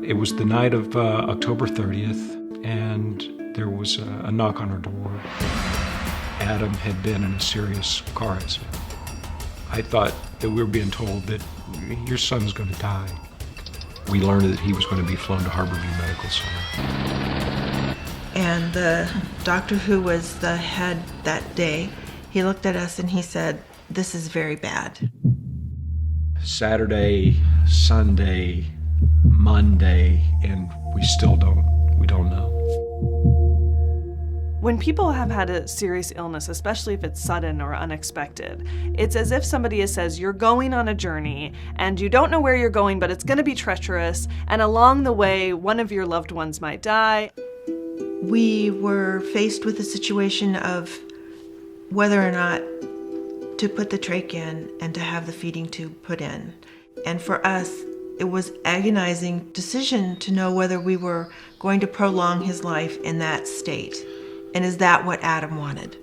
It was the night of October 30th, and there was a knock on our door. Adam had been in a serious car accident. I thought that we were being told that your son's going to die. We learned that he was going to be flown to Harborview Medical Center. And the doctor who was the head that day, he looked at us and he said, "This is very bad." Saturday, Sunday, Monday, and we don't know. When people have had a serious illness, especially if it's sudden or unexpected, it's as if somebody says, you're going on a journey and you don't know where you're going, but it's going to be treacherous, and along the way, one of your loved ones might die. We were faced with a situation of whether or not to put the trach in and to have the feeding tube put in. And for us, it was an agonizing decision to know whether we were going to prolong his life in that state. And is that what Adam wanted?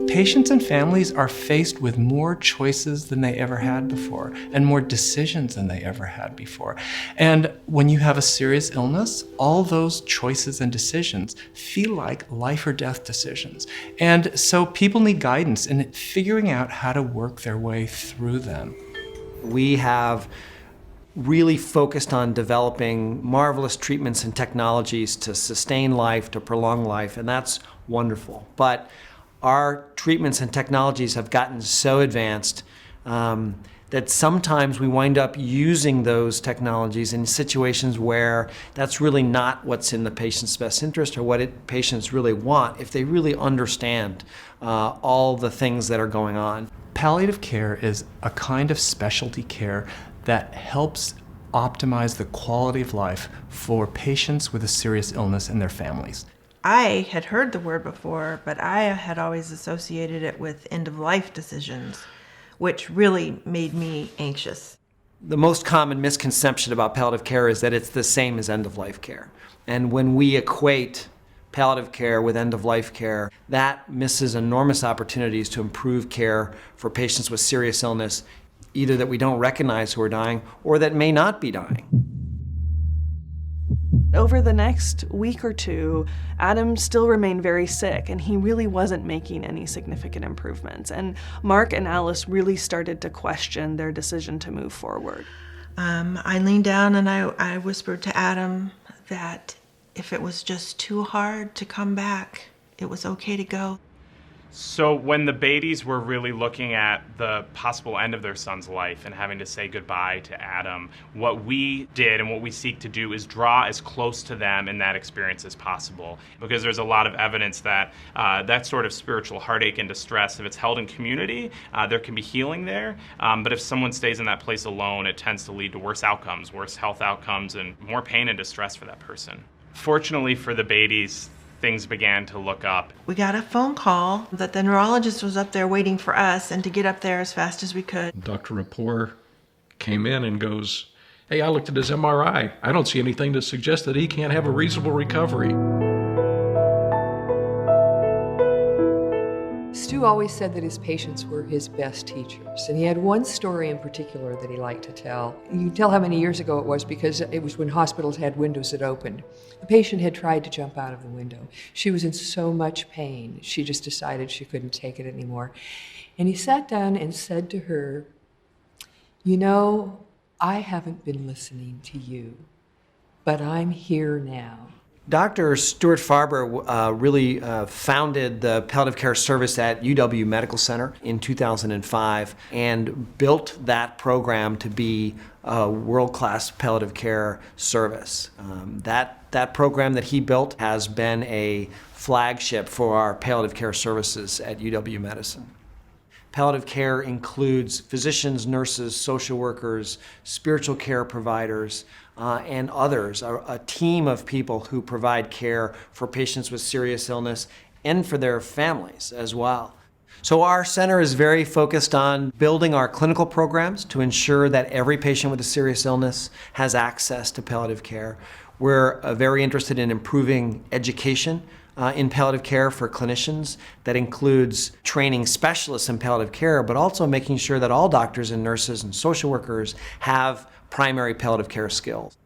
Patients and families are faced with more choices than they ever had before, and more decisions than they ever had before. And when you have a serious illness, all those choices and decisions feel like life or death decisions. And so people need guidance in figuring out how to work their way through them. We have really focused on developing marvelous treatments and technologies to sustain life, to prolong life, and that's wonderful. But our treatments and technologies have gotten so advanced that sometimes we wind up using those technologies in situations where that's really not what's in the patient's best interest or what patients really want if they really understand all the things that are going on. Palliative care is a kind of specialty care that helps optimize the quality of life for patients with a serious illness and their families. I had heard the word before, but I had always associated it with end-of-life decisions, which really made me anxious. The most common misconception about palliative care is that it's the same as end-of-life care. And when we equate palliative care with end-of-life care, that misses enormous opportunities to improve care for patients with serious illness, either that we don't recognize who are dying or that may not be dying. Over the next week or two, Adam still remained very sick, and he really wasn't making any significant improvements. And Mark and Alice really started to question their decision to move forward. I leaned down and I whispered to Adam that if it was just too hard to come back, it was okay to go. So when the Beatys were really looking at the possible end of their son's life and having to say goodbye to Adam, what we did and what we seek to do is draw as close to them in that experience as possible. Because there's a lot of evidence that that sort of spiritual heartache and distress, if it's held in community, there can be healing there. But if someone stays in that place alone, it tends to lead to worse outcomes, worse health outcomes, and more pain and distress for that person. Fortunately for the Beatys, things began to look up. We got a phone call that the neurologist was up there waiting for us and to get up there as fast as we could. Dr. Rapport came in and goes, "Hey, I looked at his MRI. I don't see anything to suggest that he can't have a reasonable recovery." Stu always said that his patients were his best teachers, and he had one story in particular that he liked to tell. You can tell how many years ago it was because it was when hospitals had windows that opened. The patient had tried to jump out of the window. She was in so much pain, she just decided she couldn't take it anymore. And he sat down and said to her, "You know, I haven't been listening to you, but I'm here now." Dr. Stuart Farber really founded the palliative care service at UW Medical Center in 2005 and built that program to be a world-class palliative care service. That program that he built has been a flagship for our palliative care services at UW Medicine. Palliative care includes physicians, nurses, social workers, spiritual care providers, and others, a team of people who provide care for patients with serious illness and for their families as well. So our center is very focused on building our clinical programs to ensure that every patient with a serious illness has access to palliative care. We're very interested in improving education in palliative care for clinicians that includes training specialists in palliative care, but also making sure that all doctors and nurses and social workers have primary palliative care skills.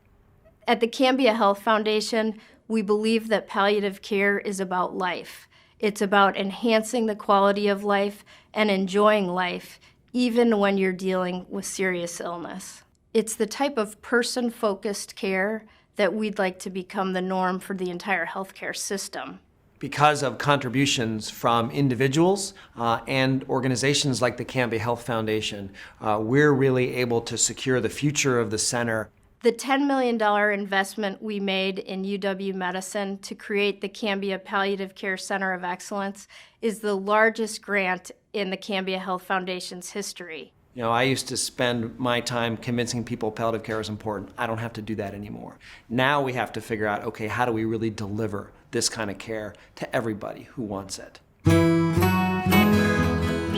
At the Cambia Health Foundation, we believe that palliative care is about life. It's about enhancing the quality of life and enjoying life, even when you're dealing with serious illness. It's the type of person-focused care that we'd like to become the norm for the entire healthcare system. Because of contributions from individuals and organizations like the Cambia Health Foundation, we're really able to secure the future of the center. The $10 million investment we made in UW Medicine to create the Cambia Palliative Care Center of Excellence is the largest grant in the Cambia Health Foundation's history. You know, I used to spend my time convincing people palliative care is important. I don't have to do that anymore. Now we have to figure out, okay, how do we really deliver this kind of care to everybody who wants it?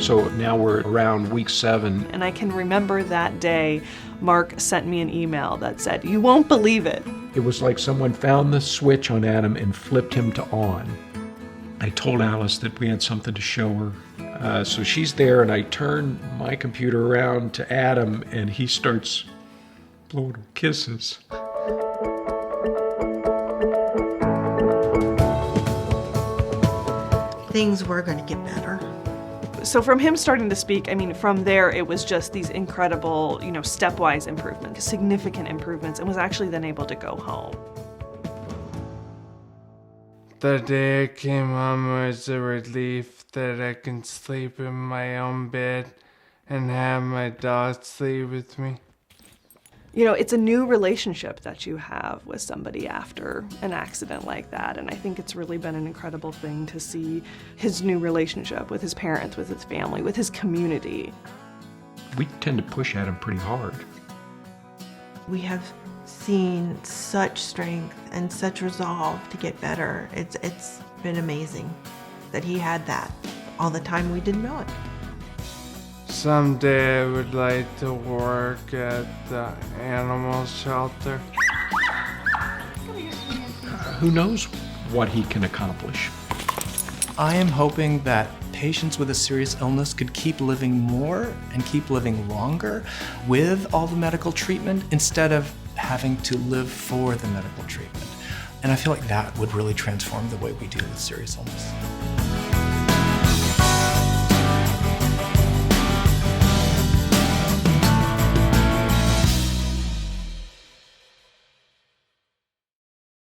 So now we're around week 7. And I can remember that day, Mark sent me an email that said, "You won't believe it." It was like someone found the switch on Adam and flipped him to on. I told Alice that we had something to show her. So she's there, and I turn my computer around to Adam, and he starts blowing her kisses. Things were going to get better. So from him starting to speak, I mean, from there, it was just these incredible, stepwise improvements, significant improvements, and was actually then able to go home. The day I came home was a relief that I can sleep in my own bed and have my dog sleep with me. It's a new relationship that you have with somebody after an accident like that, and I think it's really been an incredible thing to see his new relationship with his parents, with his family, with his community. We tend to push Adam pretty hard. We have seen such strength and such resolve to get better. It's been amazing that he had that all the time we didn't know it. Someday I would like to work at the animal shelter. Who knows what he can accomplish? I am hoping that patients with a serious illness could keep living more and keep living longer with all the medical treatment instead of having to live for the medical treatment. And I feel like that would really transform the way we deal with serious illness.